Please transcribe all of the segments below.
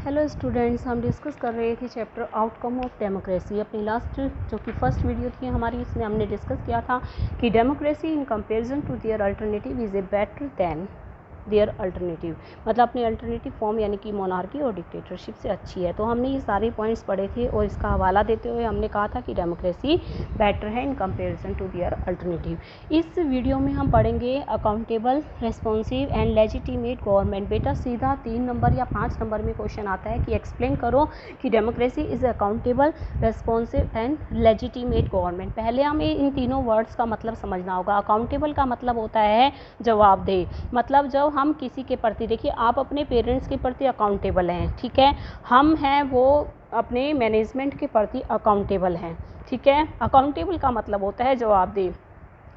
Hello students, हम discuss कर रहे थे चैप्टर आउटकम ऑफ डेमोक्रेसी। अपनी लास्ट जो कि फर्स्ट वीडियो थी हमारी, इसमें हमने डिस्कस किया था कि democracy in comparison to their alternative is a better than their alternative, मतलब अपनी अल्टरनेटिव फॉर्म यानी कि मोनार्की और डिक्टेटरशिप से अच्छी है। तो हमने ये सारे पॉइंट्स पढ़े थे और इसका हवाला देते हुए हमने कहा था कि डेमोक्रेसी बेटर है in comparison to their alternative. इस वीडियो में हम पढ़ेंगे accountable, responsive and legitimate government. बेटा सीधा 3 नंबर या 5 नंबर में क्वेश्चन आता है कि एक्सप्लेन करो कि democracy is accountable, responsive and legitimate government. पहले हमें इन तीनों वर्ड्स का मतलब समझना होगा। अकाउंटेबल का मतलब होता है जवाबदेह, मतलब जब हम किसी के प्रति, देखिए आप अपने पेरेंट्स के प्रति अकाउंटेबल हैं, ठीक है, हम हैं वो अपने मैनेजमेंट के प्रति अकाउंटेबल हैं, ठीक है। अकाउंटेबल का मतलब होता है जवाबदेह।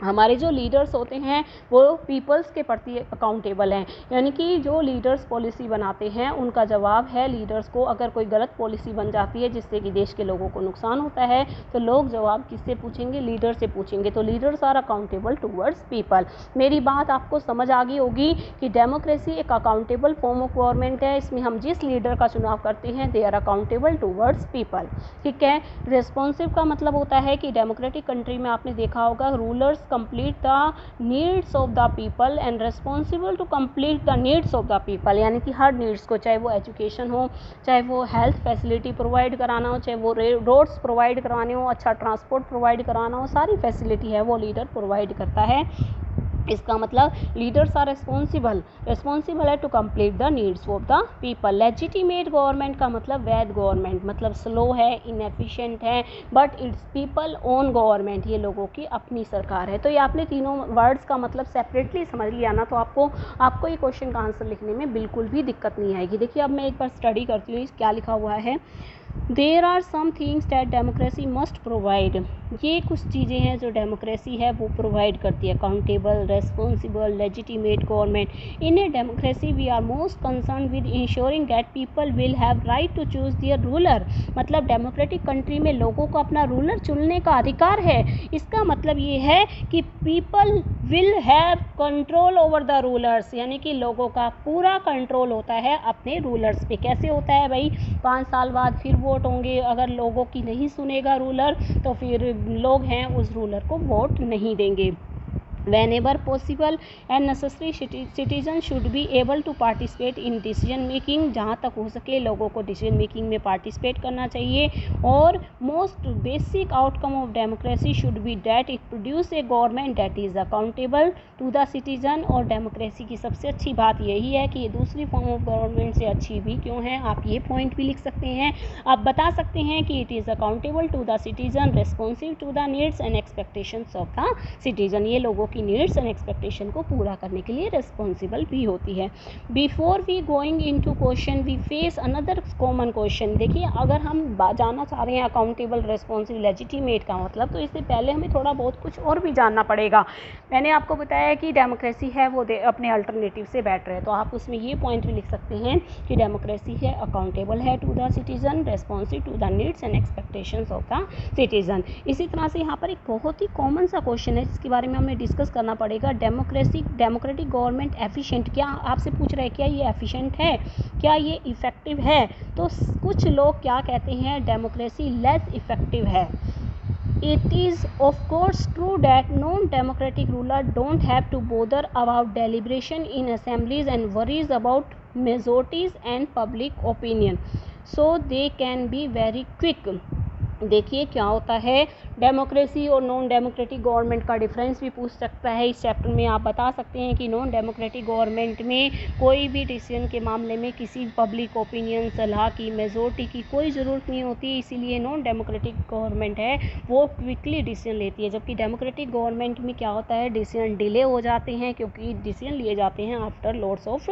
हमारे जो लीडर्स होते हैं वो पीपल्स के प्रति अकाउंटेबल हैं, यानी कि जो लीडर्स पॉलिसी बनाते हैं उनका जवाब है लीडर्स को। अगर कोई गलत पॉलिसी बन जाती है जिससे कि देश के लोगों को नुकसान होता है तो लोग जवाब किससे पूछेंगे? लीडर से पूछेंगे। तो leaders are accountable towards people. मेरी बात आपको समझ आ गई होगी कि डेमोक्रेसी एक अकाउंटेबल फॉर्म ऑफ गवर्नमेंट है। इसमें हम जिस लीडर का चुनाव करते हैं they are accountable towards people, ठीक है। रिस्पॉन्सिव का मतलब होता है कि डेमोक्रेटिक कंट्री में आपने देखा होगा rulers complete the needs of the people and responsible to complete the needs of the people, यानी कि हर नीड्स को, चाहे वो एजुकेशन हो, चाहे वो हेल्थ फैसिलिटी प्रोवाइड कराना हो, चाहे वो रोड्स प्रोवाइड कराने हो, अच्छा ट्रांसपोर्ट प्रोवाइड कराना हो, सारी फैसिलिटी है वो लीडर प्रोवाइड करता है। इसका मतलब लीडर्स आर रिस्पॉन्सिबल है to complete the needs of the people. Legitimate government का मतलब वैध गवर्नमेंट, मतलब स्लो है, इनएफिशिएंट है, but it's people own government, ये लोगों की अपनी सरकार है। तो ये आपने तीनों वर्ड्स का मतलब सेपरेटली समझ लिया ना, तो आपको ये क्वेश्चन का आंसर लिखने में बिल्कुल भी दिक्कत नहीं आएगी। देखिए अब मैं एक बार स्टडी करती हूँ क्या लिखा हुआ है। There are some things that democracy must provide. ये कुछ चीज़ें हैं जो डेमोक्रेसी है वो प्रोवाइड करती है। Accountable, responsible, legitimate government. In a democracy we are most concern with insuring that people will have right to choose their ruler. मतलब डेमोक्रेटिक कंट्री में लोगों को अपना रूलर चुनने का अधिकार है। इसका मतलब ये है कि people will have control over the rulers, यानी कि लोगों का पूरा कंट्रोल होता है अपने रूलर्स पे। कैसे होता है भाई? 5 साल बाद फिर वोट होंगे, अगर लोगों की नहीं सुनेगा रूलर तो फिर लोग हैं उस रूलर को वोट नहीं देंगे। Whenever possible and necessary, citizen should be able to participate in decision making। जहाँ तक हो सके लोगों को डिसीजन मेकिंग में पार्टिसिपेट करना चाहिए। और most basic outcome of democracy should be that it produce a government that is accountable to the citizen. और डेमोक्रेसी की सबसे अच्छी बात यही है कि ये दूसरी फॉर्म ऑफ गवर्नमेंट से अच्छी भी क्यों है, आप ये पॉइंट भी लिख सकते हैं। आप बता सकते हैं कि it is accountable to the citizen, responsive to the needs and expectations of the citizen. ये लोगों की नीड्स एंड एक्सपेक्टेशन को पूरा करने के लिए रिस्पॉन्सिबल भी होती है। Before we going into question we face another common question. देखिए अगर हम जानना चाह रहे हैं अकाउंटेबल, रेस्पॉन्सिव, लेजिटिमेट का मतलब, तो इससे पहले हमें थोड़ा बहुत कुछ और भी जानना पड़ेगा। मैंने आपको बताया कि डेमोक्रेसी है वो अपने अल्टरनेटिव से बेटर है, तो आप उसमें ये पॉइंट भी लिख सकते हैं कि डेमोक्रेसी है अकाउंटेबल है to the citizen, responsive to the needs and expectations of the citizen. इसी तरह से यहाँ पर एक बहुत ही कॉमन सा क्वेश्चन है जिसके बारे में हमें डिस्कस करना पड़ेगा। डेमोक्रेटिक गवर्नमेंट एफिशिएंट, क्या आपसे पूछ रहे हैं क्या ये एफिशिएंट है, क्या ये इफेक्टिव है? तो कुछ लोग क्या कहते हैं, डेमोक्रेसी लेस इफेक्टिव है। It is of course true that non-democratic rulers don't have to bother about deliberation in assemblies and worries about majorities and public opinion, so they can be very quick। देखिए क्या होता है, democracy और non democratic government का difference भी पूछ सकता है। इस चैप्टर में आप बता सकते हैं कि नॉन डेमोक्रेटिक गवर्नमेंट में कोई भी डिसीजन के मामले में किसी पब्लिक ओपिनियन, सलाह की, मेजोरिटी की कोई ज़रूरत नहीं होती, इसीलिए नॉन डेमोक्रेटिक गवर्नमेंट है वो क्विकली डिसीजन लेती है। जबकि डेमोक्रेटिक गवर्नमेंट में क्या होता है, डिसीजन डिले हो जाते हैं क्योंकि डिसीजन लिए जाते हैं आफ्टर लॉट्स ऑफ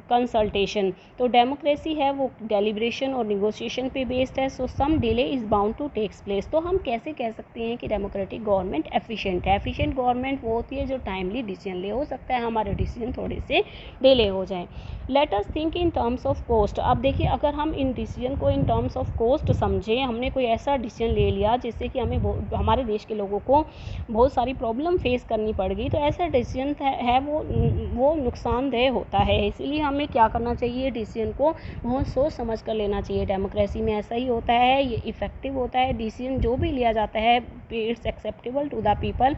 कंसल्टेशन। तो डेमोक्रेसी है वो डेलिब्रेशन और निगोशिएशन पे बेस्ड है, so some delay is bound to takes place. तो हम कैसे कह सकते हैं कि डेमोक्रेटिक गवर्नमेंट एफिशिएंट है? एफिशिएंट गवर्नमेंट वो होती है जो टाइमली डिसीजन ले। हो सकता है हमारे डिसीजन थोड़े से डिले हो जाएं। Let us think in terms of cost. अब देखिए, अगर हम इन डिसीजन को इन टर्म्स ऑफ कॉस्ट समझें, हमने कोई ऐसा डिसीजन ले लिया जिससे कि हमें हमारे देश के लोगों को बहुत सारी प्रॉब्लम फेस करनी पड़ गई, तो ऐसा डिसीजन है वो नुकसानदेह होता है। इसीलिए हमें क्या करना चाहिए, डिसीजन को बहुत सोच समझ कर लेना चाहिए। डेमोक्रेसी में ऐसा ही होता है, ये इफ़ेक्टिव होता है। डिसीजन जो भी लिया जाता है it's acceptable to the people,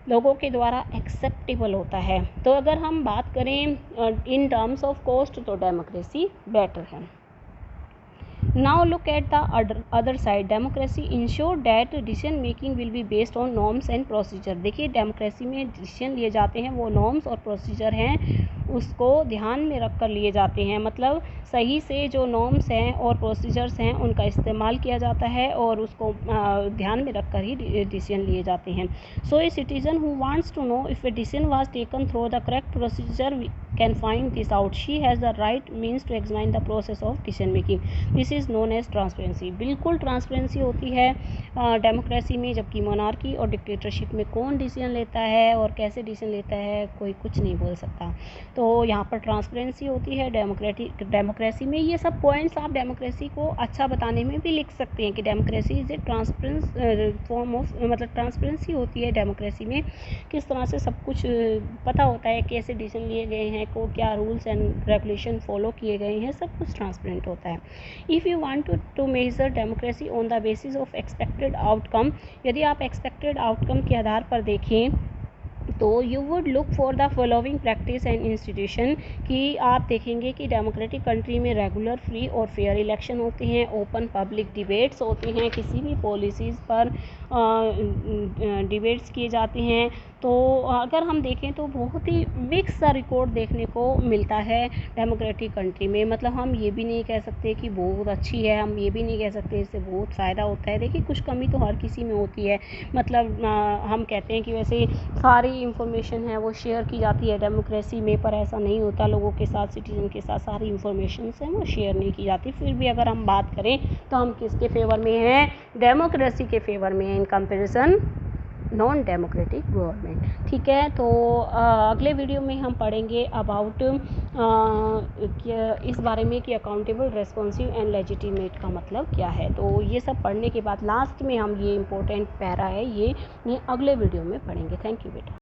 लोगों के द्वारा एक्सेप्टेबल होता है। तो अगर हम बात करें इन टर्म्स ऑफ कॉस्ट, तो डेमोक्रेसी बेटर है। Now look at the other side. Democracy ensure that decision making will be based on norms and procedure. देखिए, डेमोक्रेसी में डिसीजन लिए जाते हैं वो नॉर्म्स और प्रोसीजर हैं उसको ध्यान में रख कर लिए जाते हैं। मतलब सही से जो नॉर्म्स हैं और प्रोसीजर्स हैं उनका इस्तेमाल किया जाता है और उसको ध्यान में रख कर ही डिसीजन लिए जाते हैं। So a citizen who wants to know if a decision was taken through the correct procedure can find this out. She has the right means to examine the process of decision making. This is known as transparency. बिल्कुल transparency होती है democracy में, जबकि monarchy और dictatorship में कौन decision लेता है और कैसे डिसीजन लेता है कोई कुछ नहीं बोल सकता। तो यहाँ पर ट्रांसपेरेंसी होती है डेमोक्रेसी में। ये सब पॉइंट्स आप डेमोक्रेसी को अच्छा बताने में भी लिख सकते हैं कि democracy is a transparence form of, मतलब ट्रांसपेरेंसी होती है डेमोक्रेसी में। किस तरह से सब कुछ पता होता है, कैसे डिसीजन लिए गए हैं, को क्या रूल्स एंड रेगुलेशन फॉलो किए गए हैं, सब कुछ ट्रांसपेरेंट होता है। If you want to measure democracy on the basis of expected outcome, यदि आप एक्सपेक्टेड आउटकम के आधार पर देखें तो you would look for the following practice and institution, कि आप देखेंगे कि डेमोक्रेटिक कंट्री में रेगुलर, फ्री और फेयर इलेक्शन होते हैं, ओपन पब्लिक डिबेट्स होते हैं, किसी भी पॉलिसीज़ पर डिबेट्स किए जाते हैं। तो अगर हम देखें तो बहुत ही मिक्स सा रिकॉर्ड देखने को मिलता है डेमोक्रेटिक कंट्री में। मतलब हम ये भी नहीं कह सकते कि बहुत अच्छी है, हम ये भी नहीं कह सकते इससे बहुत फ़ायदा होता है। देखिए, कुछ कमी तो हर किसी में होती है। मतलब हम कहते हैं कि वैसे सारी इंफॉर्मेशन है वो शेयर की जाती है डेमोक्रेसी में, पर ऐसा नहीं होता। लोगों के साथ, सिटीजन के साथ सारी इंफॉर्मेशन है वो शेयर नहीं की जाती। फिर भी अगर हम बात करें तो हम किसके फेवर में हैं, डेमोक्रेसी के फेवर में हैं in comparison non democratic government. ठीक है, तो अगले वीडियो में हम पढ़ेंगे अबाउट इस बारे में कि अकाउंटेबल, रेस्पॉन्सिव एंड लेजिटिमेट का मतलब क्या है। तो ये सब पढ़ने के बाद लास्ट में हम ये इम्पोर्टेंट पैरा है ये अगले वीडियो में पढ़ेंगे। थैंक यू बेटा।